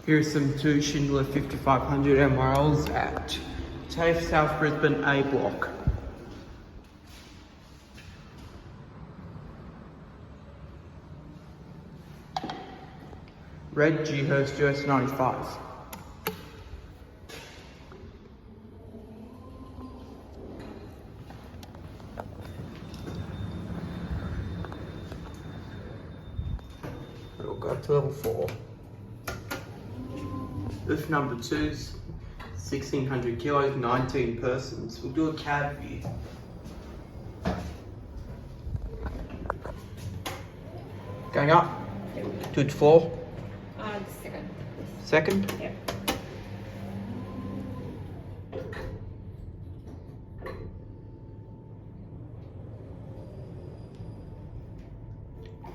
Here's some two Schindler 5500 MRLs at TAFE South Brisbane A block. Red Dewhurst US 95. We'll go to level 4. Lift number 2's 1600 kilos, 19 persons. We'll do a cab view. Going up to its floor. Second. Second? Yep.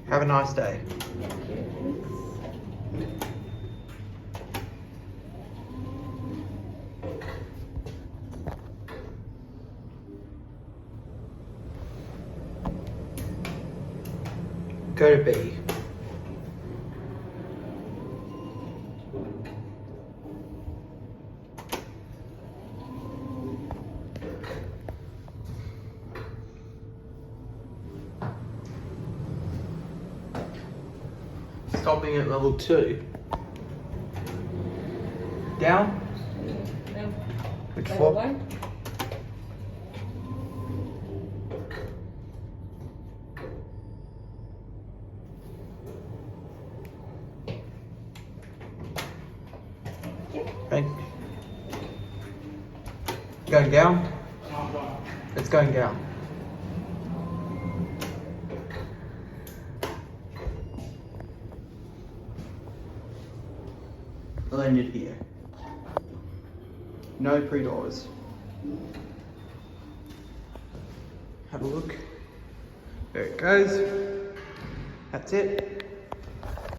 Have a nice day. Go to B. Stopping at level 2. Down. No. Which Level floor? 1. Okay. Going down? It's going down. Landed here. No pre-doors. Have a look. There it goes. That's it.